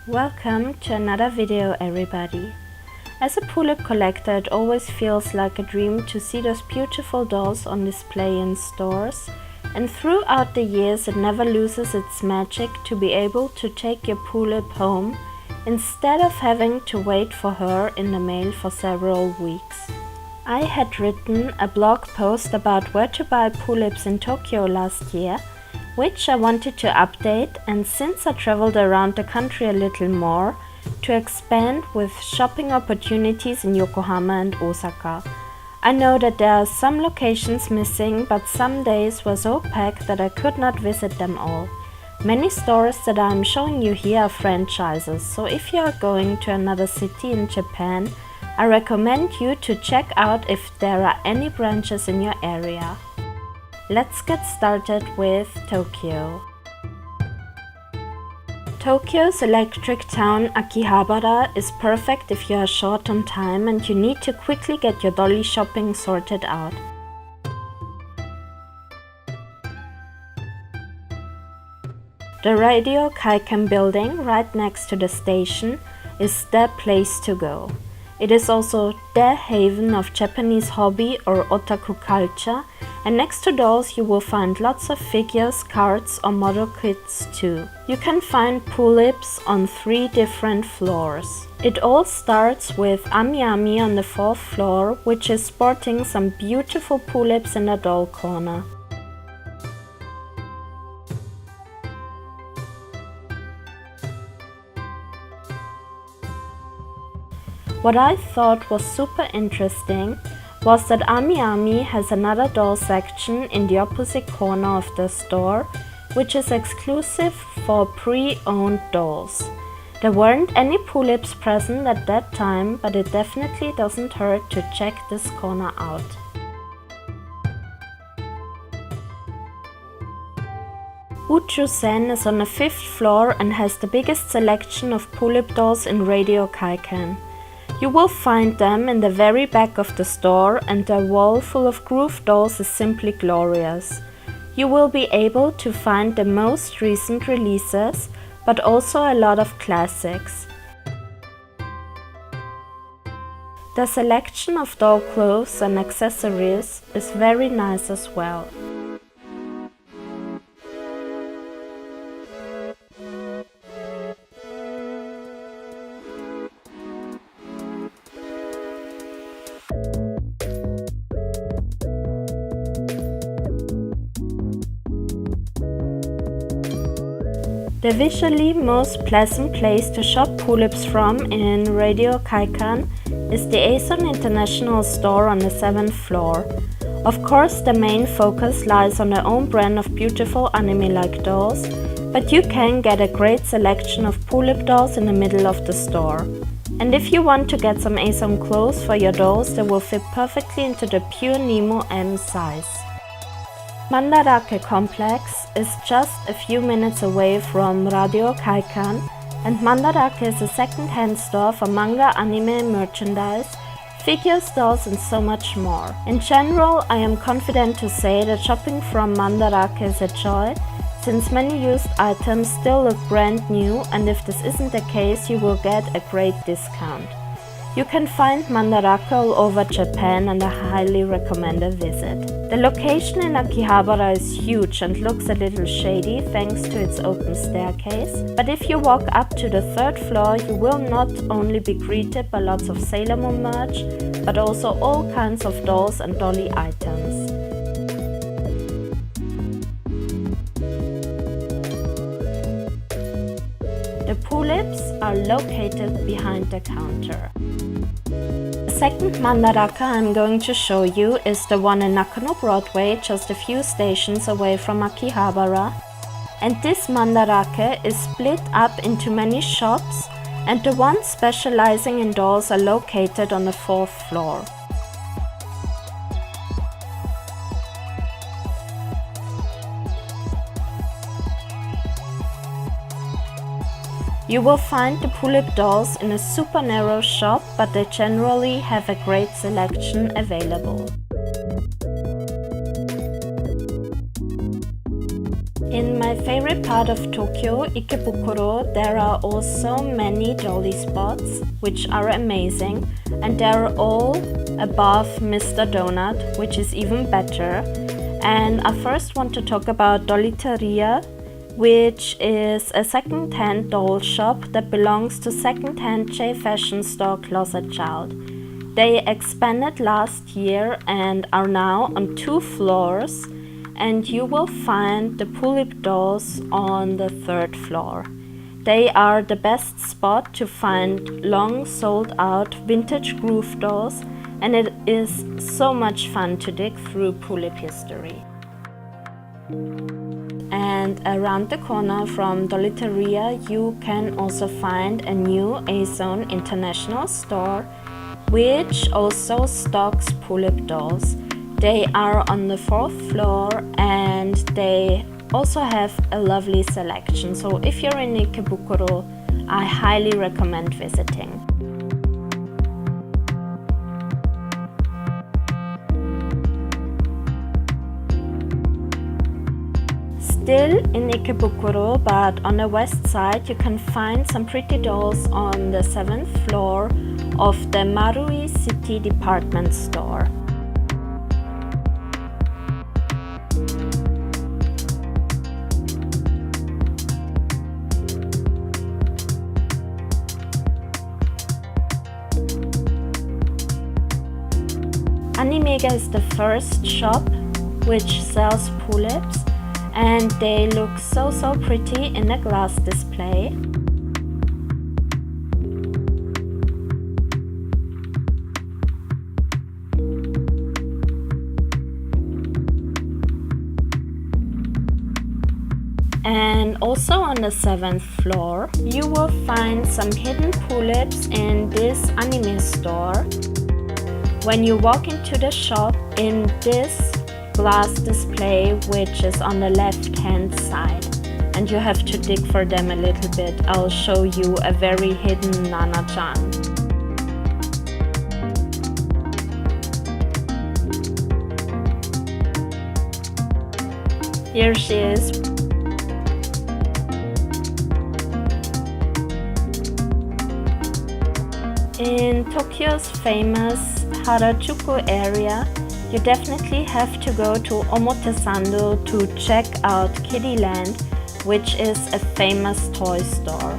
Welcome to another video, everybody. As a Pullip collector, it always feels like a dream to see those beautiful dolls on display in stores, and throughout the years it never loses its magic to be able to take your Pullip home instead of having to wait for her in the mail for several weeks. I had written a blog post about where to buy Pullips in Tokyo last year, which I wanted to update, and since I traveled around the country a little more, to expand with shopping opportunities in Yokohama and Osaka. I know that there are some locations missing, but some days were so packed that I could not visit them all. Many stores that I am showing you here are franchises, so if you are going to another city in Japan, I recommend you to check out if there are any branches in your area. Let's get started with Tokyo. Tokyo's electric town Akihabara is perfect if you are short on time and you need to quickly get your dolly shopping sorted out. The Radio Kaikan building right next to the station is the place to go. It is also the haven of Japanese hobby or otaku culture, and next to dolls you will find lots of figures, cards or model kits too. You can find Pullips on 3 different floors. It all starts with Ami Ami on the 4th floor, which is sporting some beautiful Pullips in the doll corner. What I thought was super interesting was that Ami Ami has another doll section in the opposite corner of the store, which is exclusive for pre-owned dolls. There weren't any Pullips present at that time, but it definitely doesn't hurt to check this corner out. Uchu-sen is on the 5th floor and has the biggest selection of Pullip dolls in Radio Kaikan. You will find them in the very back of the store, and their wall full of groove dolls is simply glorious. You will be able to find the most recent releases, but also a lot of classics. The selection of doll clothes and accessories is very nice as well. The visually most pleasant place to shop Pullips from in Radio Kaikan is the ASON International store on the 7th floor. Of course, the main focus lies on their own brand of beautiful anime-like dolls, but you can get a great selection of Pullip dolls in the middle of the store. And if you want to get some ASON clothes for your dolls, they will fit perfectly into the Pure Nemo M size. Mandarake Complex is just a few minutes away from Radio Kaikan, and Mandarake is a second-hand store for manga, anime, merchandise, figures, dolls and so much more. In general, I am confident to say that shopping from Mandarake is a joy, since many used items still look brand new, and if this isn't the case, you will get a great discount. You can find Mandarake all over Japan, and I highly recommend a visit. The location in Akihabara is huge and looks a little shady thanks to its open staircase, but if you walk up to the 3rd floor you will not only be greeted by lots of Sailor Moon merch, but also all kinds of dolls and dolly items. The Pullips are located behind the counter. The second Mandarake I'm going to show you is the one in Nakano Broadway, just a few stations away from Akihabara. And this Mandarake is split up into many shops, and the ones specializing in dolls are located on the 4th floor. You will find the Pullip dolls in a super narrow shop, but they generally have a great selection available. In my favorite every part of Tokyo, Ikebukuro, there are also many dolly spots, which are amazing, and they're all above Mr. Donut, which is even better. And I first want to talk about Doliteria, which is a second-hand doll shop that belongs to second-hand J-fashion store Closet Child. They expanded last year and are now on 2 floors, and you will find the Pullip dolls on the 3rd floor. They are the best spot to find long sold-out vintage groove dolls, and it is so much fun to dig through Pullip history. And around the corner from Doliteria, you can also find a new A-Zone International store, which also stocks Pullip dolls. They are on the 4th floor and they also have a lovely selection. So if you're in Ikebukuro, I highly recommend visiting. Still in Ikebukuro, but on the west side, you can find some pretty dolls on the 7th floor of the Marui City department store. Animega is the first shop which sells Pullips, and they look so pretty in a glass display. And also on the 7th floor, you will find some hidden Pullips in this anime store. When you walk into the shop, in this glass display, which is on the left hand side, and you have to dig for them a little bit, I'll show you a very hidden Nana-chan. Here she is. In Tokyo's famous Harajuku area, you definitely have to go to Omotesando to check out Kiddieland, which is a famous toy store.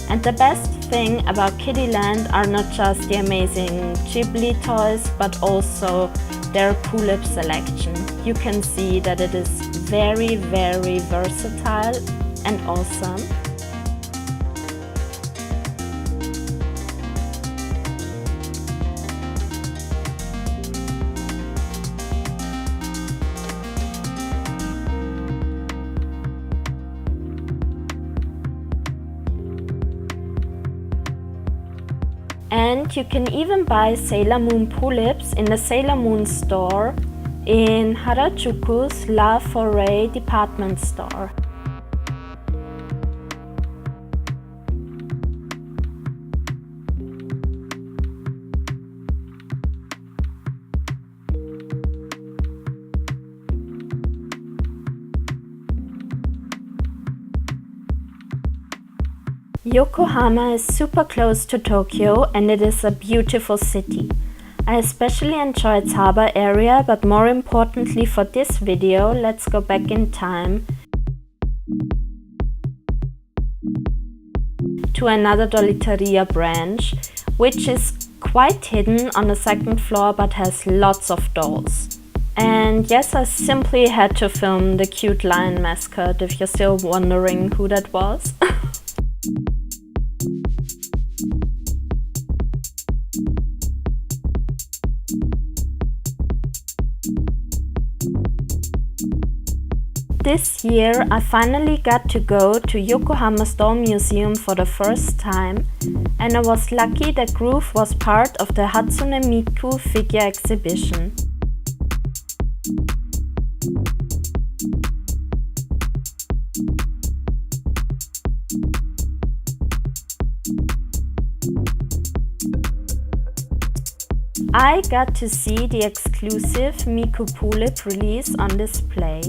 And the best thing about Kiddieland are not just the amazing Ghibli toys, but also their Pullip selection. You can see that it is very versatile and awesome. And you can even buy Sailor Moon Pullips in the Sailor Moon store in Harajuku's LAFORET department store. Yokohama is super close to Tokyo and it is a beautiful city. I especially enjoy its harbor area, but more importantly for this video, let's go back in time to another Doliteria branch, which is quite hidden on the 2nd floor but has lots of dolls. And yes, I simply had to film the cute lion mascot if you're still wondering who that was. This year I finally got to go to Yokohama's Doll Museum for the first time, and I was lucky that Groove was part of the Hatsune Miku figure exhibition. I got to see the exclusive Miku Pullip release on display.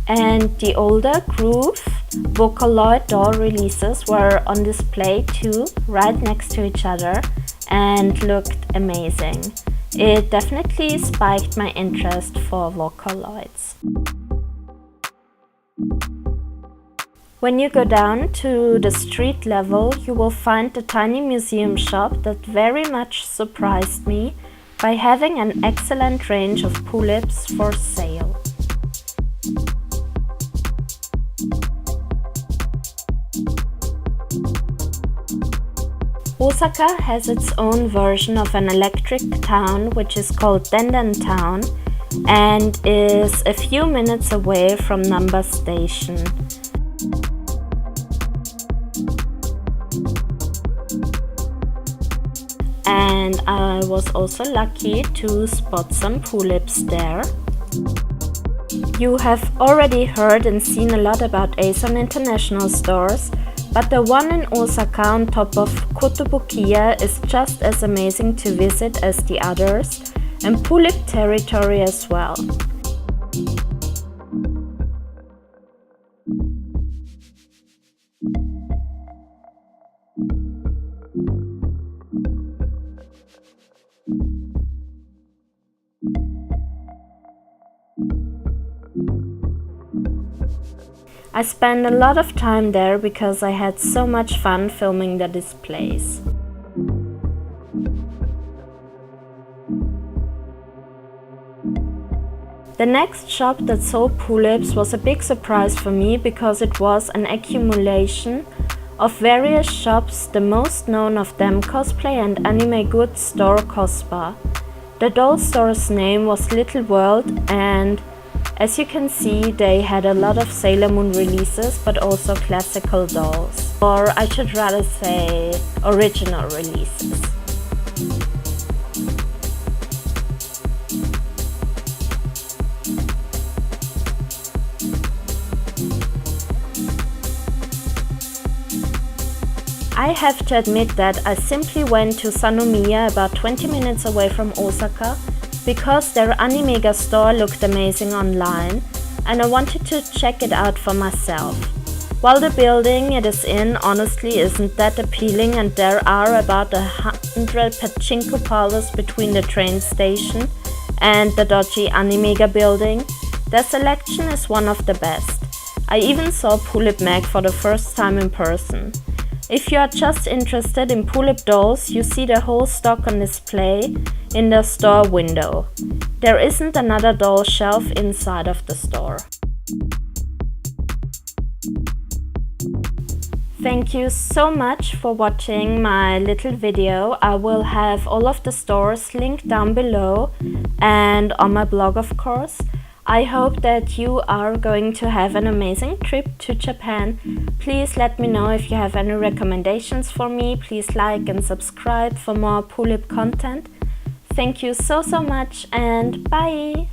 And the older groove Vocaloid doll releases were on display too, right next to each other, and looked amazing. It definitely spiked my interest for Vocaloids. When you go down to the street level, you will find the tiny museum shop that very much surprised me by having an excellent range of Pullips for sale. Osaka has its own version of an electric town which is called DENDEN town and is a few minutes away from Namba Station. And I was also lucky to spot some Pullips there. You have already heard and seen a lot about ASON International stores, but the one in Osaka on top of Kotobukiya is just as amazing to visit as the others, and Pullip territory as well. I spent a lot of time there because I had so much fun filming the displays. The next shop that sold Pullips was a big surprise for me because it was an accumulation of various shops, the most known of them cosplay and anime goods store Cospa. The doll store's name was Little World, and as you can see, they had a lot of Sailor Moon releases, but also classical dolls, or I should rather say original releases. I have to admit that I simply went to Sannomiya, about 20 minutes away from Osaka, because their Animega store looked amazing online and I wanted to check it out for myself. While the building it is in honestly isn't that appealing and there are about 100 pachinko parlors between the train station and the dodgy Animega building, their selection is one of the best. I even saw Pullip Mag for the first time in person. If you are just interested in Pullip dolls, you see the whole stock on display in the store window. There isn't another doll shelf inside of the store. Thank you so much for watching my little video. I will have all of the stores linked down below and on my blog, of course. I hope that you are going to have an amazing trip to Japan. Please let me know if you have any recommendations for me. Please like and subscribe for more Pullip content. Thank you so much and bye!